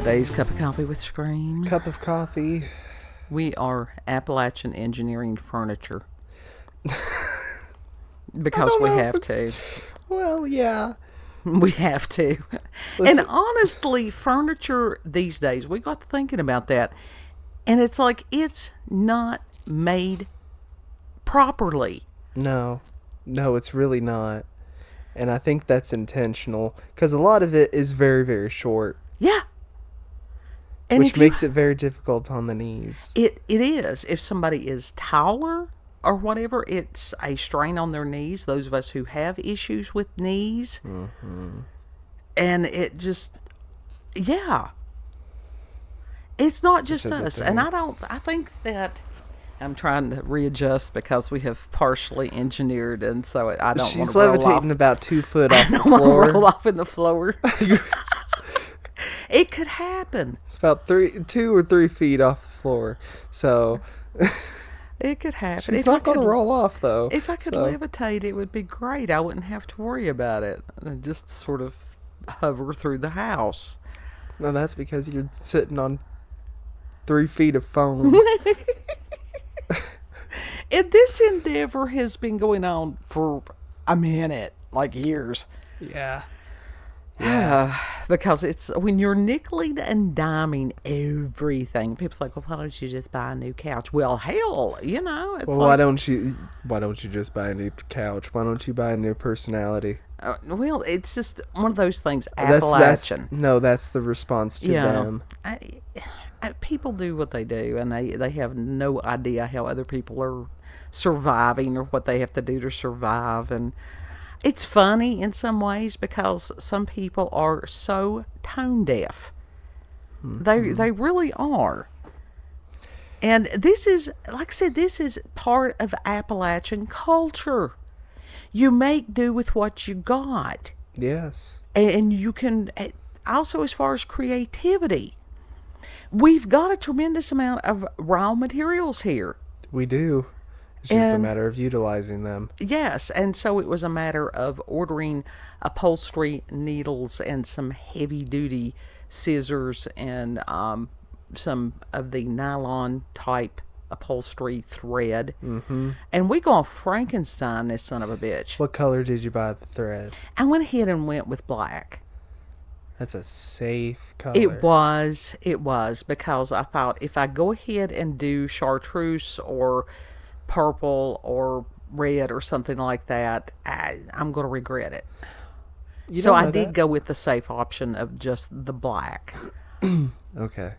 today's Cup of Coffee with Scream. Cup of coffee. We are Appalachian Engineering Furniture. Because we have to. Well, yeah. We have to. Listen. And honestly, furniture these days, we got to thinking about that. And it's like, it's not made properly. No, it's really not. And I think that's intentional. Because a lot of it is very, very short. Yeah. And which makes it very difficult on the knees. It is. If somebody is taller or whatever, it's a strain on their knees. Those of us who have issues with knees. Mm-hmm. And it just, yeah. It's not just us. And I think that I'm trying to readjust because we have partially engineered, and so I don't want to roll off. She's levitating about 2 foot off the floor. I don't want to roll off in the floor. It could happen. It's about 2 or 3 feet off the floor. So it could happen. She's not going to roll off, though. If I could levitate, it would be great. I wouldn't have to worry about it. I'd just sort of hover through the house. No, that's because you're sitting on 3 feet of foam. And this endeavor has been going on for a minute, like years. Yeah. Because it's when you're nickeling and diming everything. People's like, well, why don't you just buy a new couch? Well, hell, it's well, why don't you just buy a new couch? Why don't you buy a new personality? Well, it's just one of those things. Appalachian. That's the response to them. People do what they do, and they have no idea how other people are surviving or what they have to do to survive. And it's funny in some ways because some people are so tone deaf. Mm-hmm. They really are. And this is, like I said, this is part of Appalachian culture. You make do with what you got. Yes. And you can, also as far as creativity, we've got a tremendous amount of raw materials here. We do. It's just a matter of utilizing them. Yes, and so it was a matter of ordering upholstery needles and some heavy-duty scissors and some of the nylon-type upholstery thread. Mm-hmm. And we gonna Frankenstein this son of a bitch. What color did you buy the thread? I went ahead and went with black. That's a safe color. It was, because I thought if I go ahead and do chartreuse or purple or red or something like that, I'm going to regret it. So I did go with the safe option of just the black. Okay.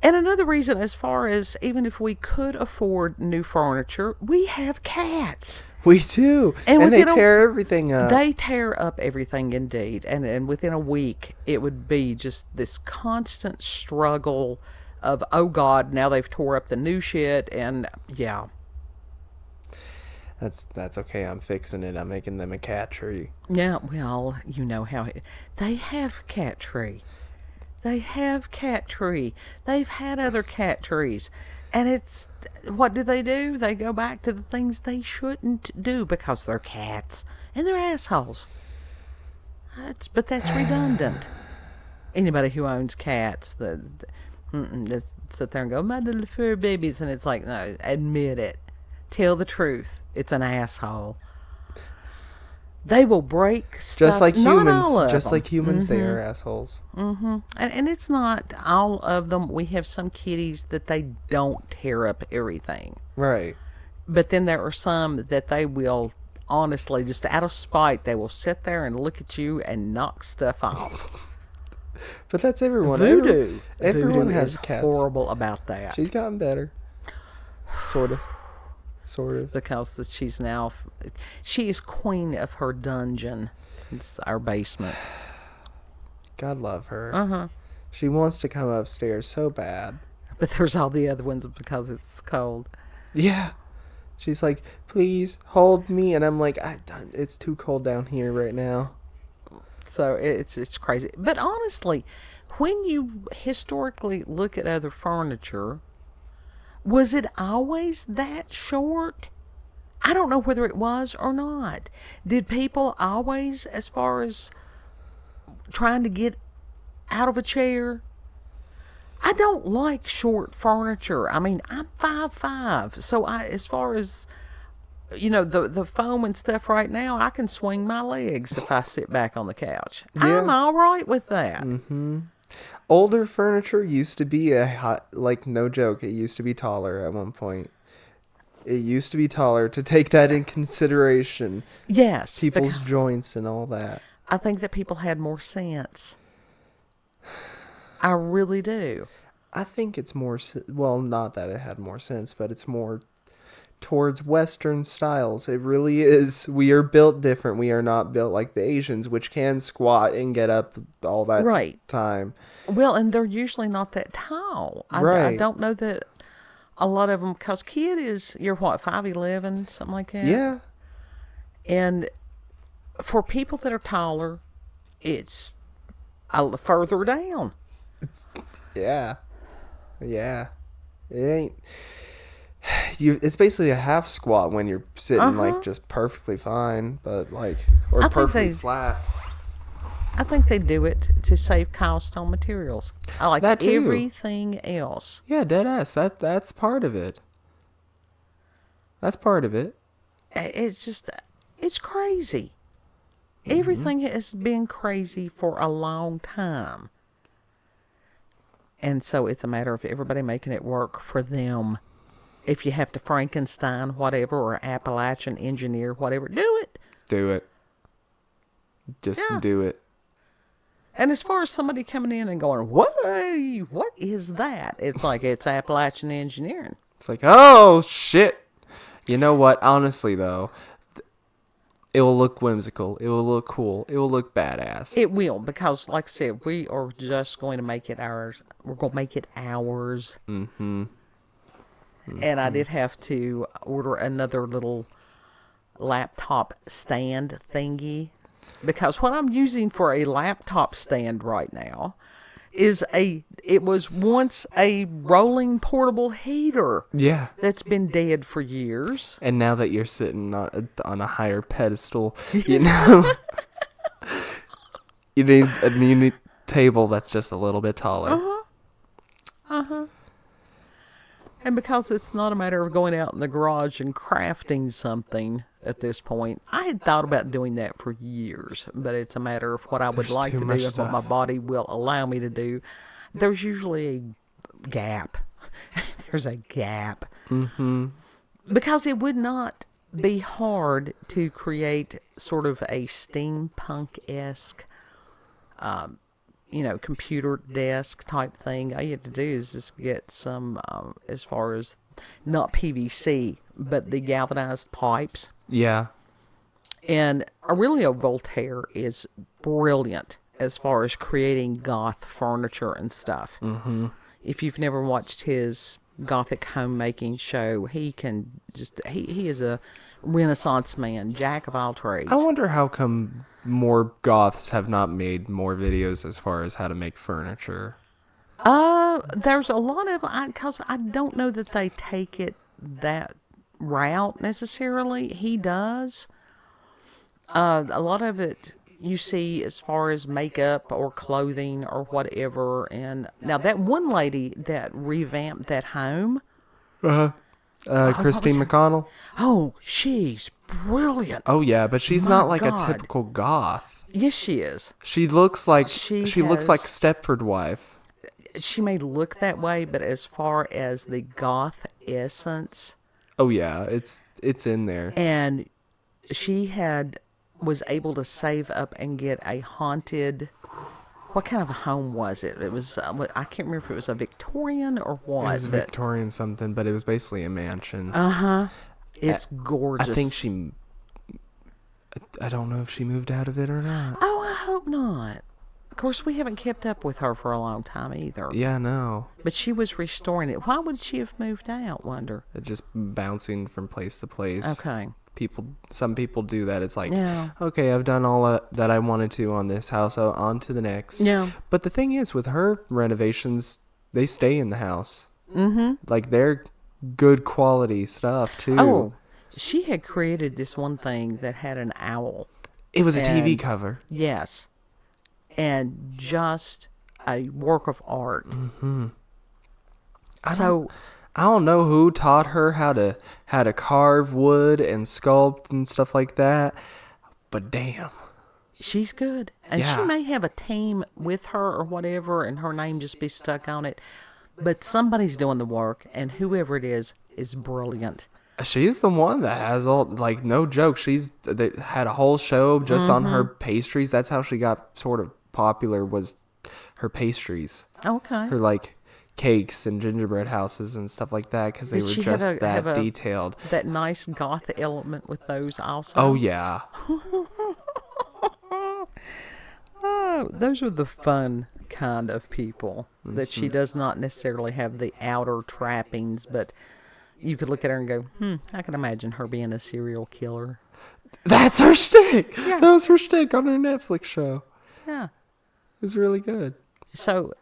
And another reason, as far as even if we could afford new furniture, we have cats. We do. And they tear everything up. They tear up everything indeed. And within a week, it would be just this constant struggle of, oh God, now they've tore up the new shit. And yeah. That's okay. I'm fixing it. I'm making them a cat tree. Yeah, well, you know how they have cat tree. They have cat tree. They've had other cat trees. And it's, what do? They go back to the things they shouldn't do because they're cats and they're assholes. But that's redundant. Anybody who owns cats, they sit there and go, my little fur babies. And it's like, no, admit it. Tell the truth. It's an asshole. They will break stuff. Just like not humans. All of just them. like humans, Mm-hmm. They are assholes. Mm-hmm. And it's not all of them. We have some kitties that they don't tear up everything. Right. But then there are some that they will, honestly, just out of spite, they will sit there and look at you and knock stuff off. But that's everyone. Voodoo. Everyone Voodoo has is cats. Horrible about that. She's gotten better. Sort of. It's because she is queen of her dungeon. It's our basement. God love her. Uh-huh. She wants to come upstairs so bad. But there's all the other ones because it's cold. Yeah. She's like, please hold me. And I'm like, it's too cold down here right now. So it's crazy. But honestly, when you historically look at other furniture, was it always that short? I don't know whether it was or not. Did people always, as far as trying to get out of a chair, I don't like short furniture. I mean, I'm 5'5", so as far as the foam and stuff right now, I can swing my legs if I sit back on the couch. I'm Yeah. all right with that. Older furniture used to be like, no joke, it used to be taller at one point. It used to be taller, to take that in consideration. Yes, People's joints and all that. I think that people had more sense. I really do. I think it's more, well, not that it had more sense, but it's more towards Western styles. It really is. We are built different. We are not built like the Asians, which can squat and get up all that time. Well, and they're usually not that tall. I don't know that a lot of them, because kid is, you're what, 5'11", something like that? Yeah. And for people that are taller, it's further down. Yeah. Yeah. It ain't... It's basically a half squat when you're sitting like just perfectly fine, but like, or perfectly flat. I think they do it to save cost on materials. I like that too. Everything else. Yeah, dead ass. That's part of it. That's part of it. It's just, it's crazy. Everything has been crazy for a long time. And so it's a matter of everybody making it work for them. If you have to Frankenstein whatever, or Appalachian engineer whatever, do it. Do it. Just do it. And as far as somebody coming in and going, what is that? It's like, it's Appalachian engineering. It's like, oh, shit. You know what? Honestly, though, it will look whimsical. It will look cool. It will look badass. It will, because, like I said, we are just going to make it ours. We're going to make it ours. Mm-hmm. And I did have to order another little laptop stand thingy, because what I'm using for a laptop stand right now is it was once a rolling portable heater. Yeah. That's been dead for years. And now that you're sitting on a higher pedestal, you know, you need a new table that's just a little bit taller. And because it's not a matter of going out in the garage and crafting something at this point, I had thought about doing that for years, but it's a matter of what I would like to do and what my body will allow me to do. There's usually a gap. There's a gap. Mm-hmm. Because it would not be hard to create sort of a steampunk-esque computer desk type thing. All you have to do is just get some, as far as not PVC, but the galvanized pipes. Yeah. And Aurelio Voltaire is brilliant as far as creating goth furniture and stuff. Mm-hmm. If you've never watched his Gothic homemaking show, he is a Renaissance man, jack of all trades. I wonder how come more goths have not made more videos as far as how to make furniture. There's a lot of, because I don't know that they take it that route necessarily. He does. A lot of it you see as far as makeup or clothing or whatever. And now that one lady that revamped that home. Christine McConnell. Oh, she's brilliant. Oh yeah, but she's not like a typical goth. Yes, she is. She looks like she looks like Stepford Wife. She may look that way, but as far as the goth essence, oh yeah, it's in there. And she was able to save up and get a haunted. What kind of a home was it? It was, I can't remember if it was a Victorian or what. It was Victorian something, but it was basically a mansion. It's gorgeous. I think I don't know if she moved out of it or not. Oh, I hope not. Of course, we haven't kept up with her for a long time either. Yeah, no. But she was restoring it. Why would she have moved out, wonder? Just bouncing from place to place. Okay. Some people do that. It's like, okay, I've done all that I wanted to on this house, so on to the next. Yeah. But the thing is, with her renovations, they stay in the house. Mm-hmm. Like, they're good quality stuff, too. Oh, she had created this one thing that had an owl. It was a TV cover. Yes. And just a work of art. Mm-hmm. So I don't know who taught her how to carve wood and sculpt and stuff like that, but damn. she's good. And she Yeah. may have a team with her or whatever, and her name just be stuck on it. But somebody's doing the work, and whoever it is brilliant. She's the one that has all, like, no joke. They had a whole show just on her pastries. That's how she got sort of popular, was her pastries. Okay. Her, like, cakes and gingerbread houses and stuff like that, because they Did were she just have that detailed. That nice goth element with those also? Oh, yeah. Oh, those are the fun kind of people that she does not necessarily have the outer trappings, but you could look at her and go, I can imagine her being a serial killer. That's her shtick. Yeah. That was her shtick on her Netflix show. Yeah. It was really good. So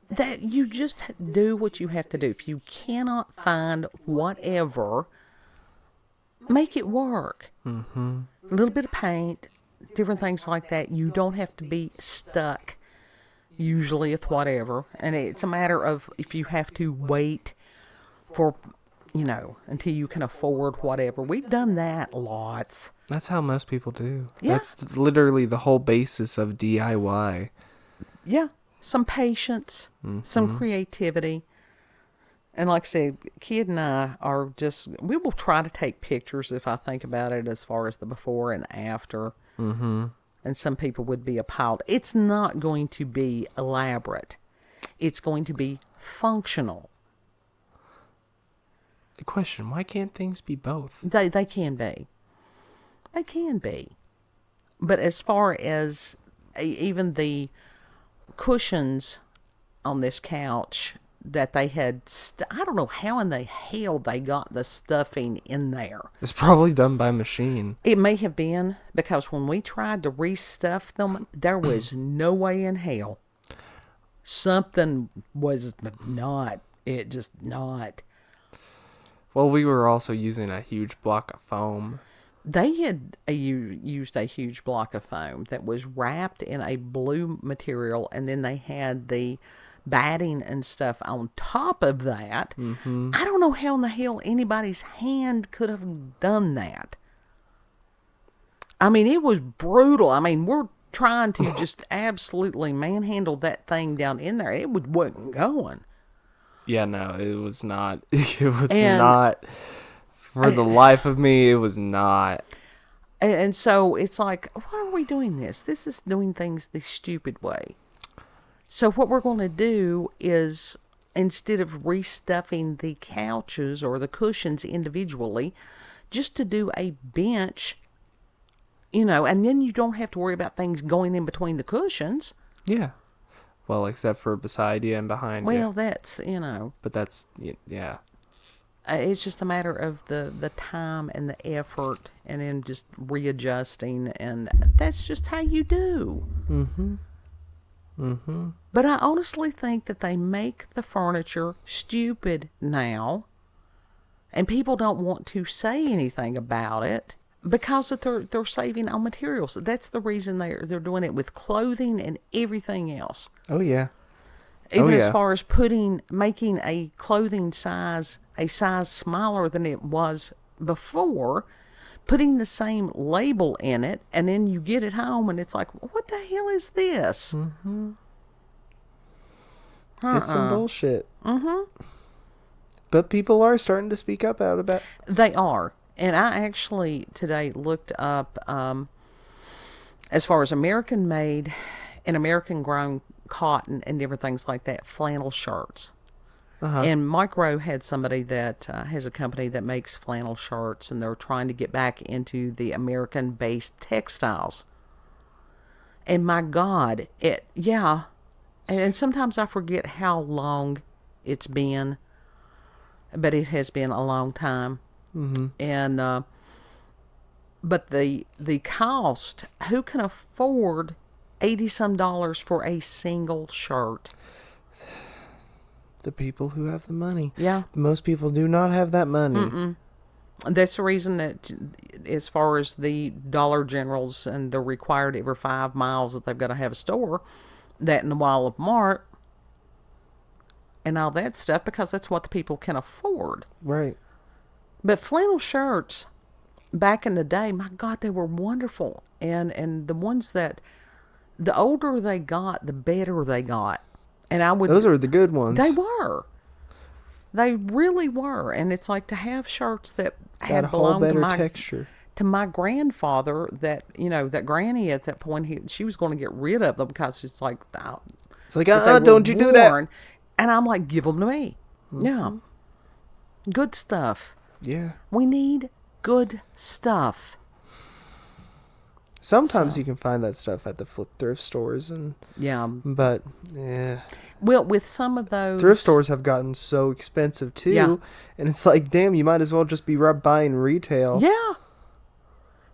that you just do what you have to do. If you cannot find whatever, make it work. Mm-hmm. A little bit of paint, different things like that. You don't have to be stuck usually with whatever. And it's a matter of if you have to wait for, until you can afford whatever. We've done that lots. That's how most people do. Yeah. That's literally the whole basis of DIY. Yeah. Some patience, some creativity. And like I said, Kid and I are we will try to take pictures if I think about it as far as the before and after. Mm-hmm. And some people would be appalled. It's not going to be elaborate. It's going to be functional. The question, why can't things be both? They can be. They can be. But as far as even the cushions on this couch that they had, I don't know how in the hell they got the stuffing in there. It's probably done by machine. It may have been because when we tried to restuff them, there was no way in hell. Something was not. It just not. Well, we were also using a huge block of foam. They had used a huge block of foam that was wrapped in a blue material, and then they had the batting and stuff on top of that. Mm-hmm. I don't know how in the hell anybody's hand could have done that. I mean, it was brutal. I mean, we're trying to just absolutely manhandle that thing down in there. It wasn't going. Yeah, no, it was not. It was not. For the life of me, it was not. And so it's like, why are we doing this? This is doing things the stupid way. So what we're going to do is, instead of restuffing the couches or the cushions individually, just to do a bench, and then you don't have to worry about things going in between the cushions. Yeah. Well, except for beside you and behind you. Well, that's, But that's, yeah. It's just a matter of the time and the effort, and then just readjusting, and that's just how you do. Mm-hmm. Mm-hmm. But I honestly think that they make the furniture stupid now, and people don't want to say anything about it because they're saving on materials. That's the reason they're doing it with clothing and everything else. Oh yeah. Even as far as making a clothing size a size smaller than it was before, putting the same label in it, and then you get it home and it's like, what the hell is this? Mm-hmm. It's some bullshit. Mm-hmm. But people are starting to speak up out about it. They are. And I actually today looked up, as far as American made and American grown cotton and different things like that, flannel shirts. Uh-huh. And Mike Rowe had somebody that has a company that makes flannel shirts, and they're trying to get back into the American-based textiles. And my God, and sometimes I forget how long it's been, but it has been a long time. Mm-hmm. And but the cost, who can afford $80-some for a single shirt? The people who have the money. Yeah. Most people do not have that money. Mm-mm. That's the reason that, as far as the Dollar Generals, and they're required every 5 miles that they've got to have a store, that in the Wall of Mart, and all that stuff because that's what the people can afford. Right. But flannel shirts back in the day, my God, they were wonderful. And the ones that, the older they got, the better they got. And I would... Those are the good ones. They were. They really were. And it's like to have shirts that had Got a whole belonged better to texture. my grandfather, that, you know, that granny at that point, she was going to get rid of them because it's like, It's like, that they were don't you do that. worn. And I'm like, give them to me. Yeah. Good stuff. Yeah. We need good stuff. Sometimes you can find that stuff at the thrift stores, but yeah. Well, with some of those Thrift stores have gotten so expensive too, Yeah. and it's like, damn, you might as well just be buying retail. Yeah.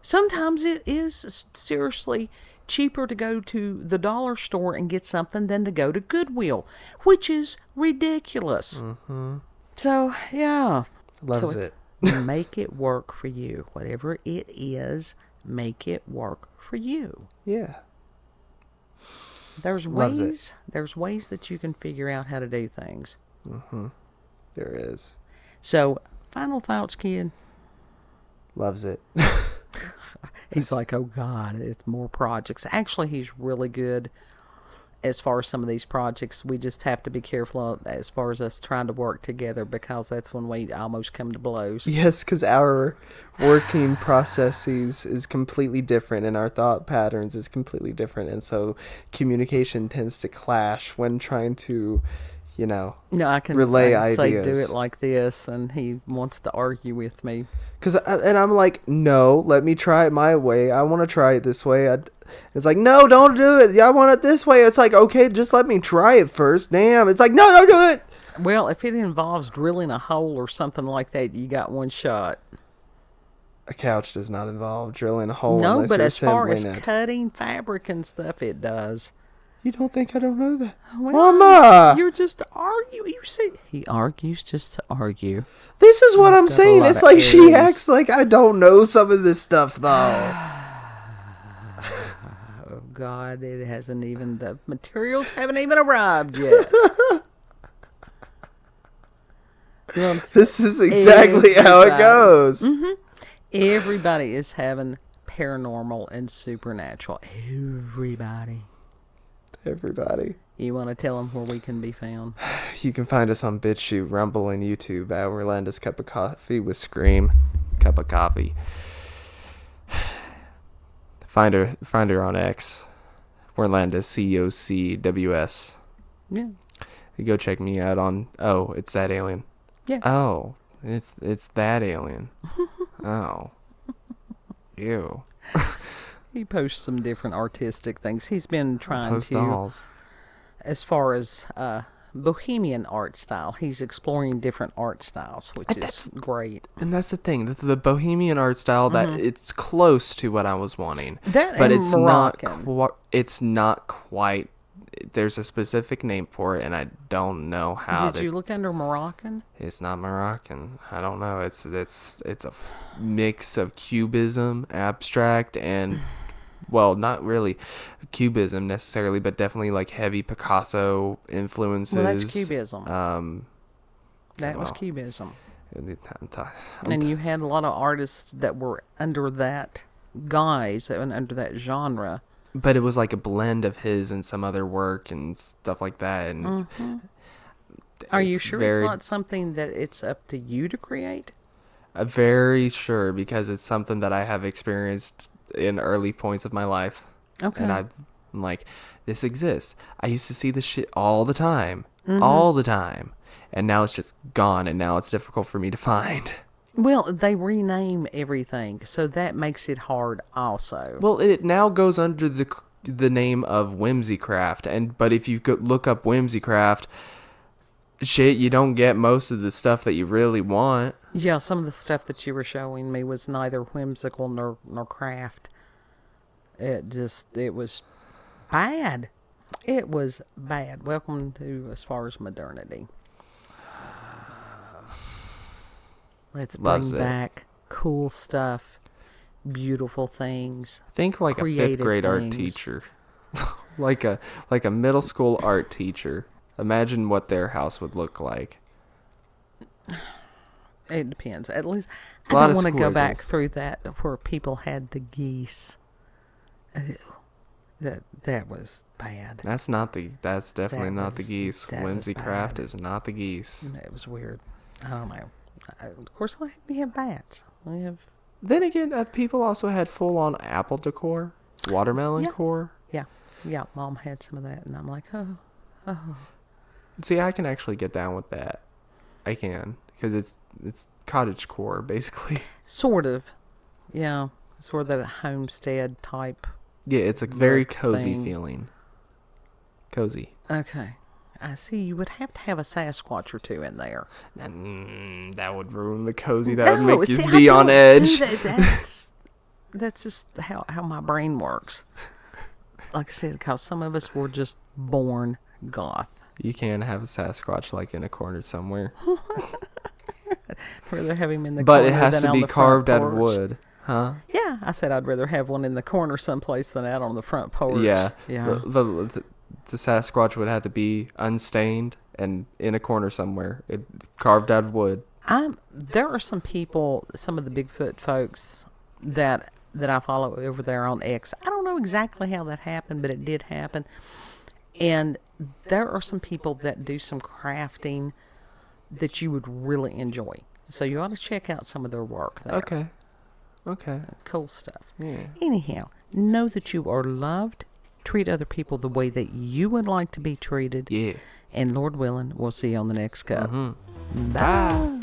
Sometimes it is seriously cheaper to go to the dollar store and get something than to go to Goodwill, which is ridiculous. Mm-hmm. So, yeah. Loves it. Make it work for you. Whatever it is, make it work for you. Yeah. There's Loves ways. There's ways that you can figure out how to do things. Mm-hmm. There is. So, final thoughts, kid. Loves it. He's like, oh God, it's more projects. Actually, he's really good as far as some of these projects. We just have to be careful as far as us trying to work together, because that's when we almost come to blows. Yes, because our working processes is completely different and our thought patterns is completely different. And so communication tends to clash when trying to, No, I can relay say ideas. do it like this, and he wants to argue with me. And I'm like, no, let me try it my way. I want to try it this way. It's like, no, don't do it. I want it this way. It's like, okay, just let me try it first. Damn. It's like, no, don't do it. Well, if it involves drilling a hole or something like that, you got one shot. A couch does not involve drilling a hole. No, unless but you're as far as assembling it. cutting fabric and stuff, it does. You don't think I don't know that? Well, Mama! You're just arguing. You see, he argues just to argue. This is what I'm got a saying. lot It's of like she A's. acts like I don't know some of this stuff, though. Oh God, the materials haven't even arrived yet. Well, This is exactly how it goes. Mm-hmm. Everybody is having paranormal and supernatural. Everybody. You want to tell them where we can be found? You can find us on BitChute, Rumble, and YouTube at Orlando's Cup of Coffee with Scream. Cup of Coffee. Find her on X. Orlando's COCWS. Yeah. You go check me out on. Oh, it's that alien. Yeah. Oh, it's that alien. Oh. Ew. He posts some different artistic things. He's been trying Post to, dolls. as far as bohemian art style, he's exploring different art styles, which is great. And that's the thing, the bohemian art style, that it's close to what I was wanting. That but and it's Moroccan. it's not quite. There's a specific name for it, and I don't know how. Did you look under Moroccan? It's not Moroccan. I don't know. It's a mix of cubism, abstract, and well, not really cubism necessarily, but definitely like heavy Picasso influences. Well, that's cubism. That was well, cubism. I'm And you had a lot of artists that were under that guise and under that genre. But it was like a blend of his and some other work and stuff like that. And Are you sure it's not something that it's up to you to create? I'm very sure, because it's something that I have experienced in early points of my life. Okay. And I'm like, this exists. I used to see this shit all the time. All the time. And now it's just gone, and now it's difficult for me to find. Well, they rename everything, so that makes it hard also. Well, it now goes under the name of Whimsycraft, but if you could look up Whimsycraft, shit, you don't get most of the stuff that you really want. Yeah, some of the stuff that you were showing me was neither whimsical nor craft. It was bad. It was bad. Welcome to As Far as Modernity. Let's bring back cool stuff, beautiful things. Think like a creative fifth grade art things. teacher, like a middle school art teacher. Imagine what their house would look like. It depends. At least A I lot don't of want to go back squiggles. through that where people had the geese. Ew. That was bad. That's definitely not the geese. That was Whimsy Craft bad. is not the geese. It was weird. I don't know. Of course, we have bats. We have. Then again, people also had full-on apple decor, watermelon Yeah. decor. Yeah, Mom had some of that, and I'm like, oh. See, I can actually get down with that. I can, because it's cottage core, basically. Sort of. Yeah, sort of that homestead type. Yeah, it's a very Look cozy thing. feeling. Cozy. Okay. I see. You would have to have a Sasquatch or two in there. That would ruin the cozy. That would make see, you I be on don't edge. do that. That's just how my brain works. Like I said, because some of us were just born goth. You can have a Sasquatch like in a corner somewhere. Rather have him in the But corner it has than to on be the front carved out of porch. wood. Huh? Yeah, I said I'd rather have one in the corner someplace than out on the front porch. Yeah. Yeah. The Sasquatch would have to be unstained and in a corner somewhere. Carved out of wood. There are some people, some of the Bigfoot folks that I follow over there on X. I don't know exactly how that happened, but it did happen. And there are some people that do some crafting that you would really enjoy. So you ought to check out some of their work there. Okay. Cool stuff. Yeah. Anyhow, know that you are loved. Treat other people the way that you would like to be treated. Yeah. And Lord willing, we'll see you on the next cup. Mm-hmm. Bye.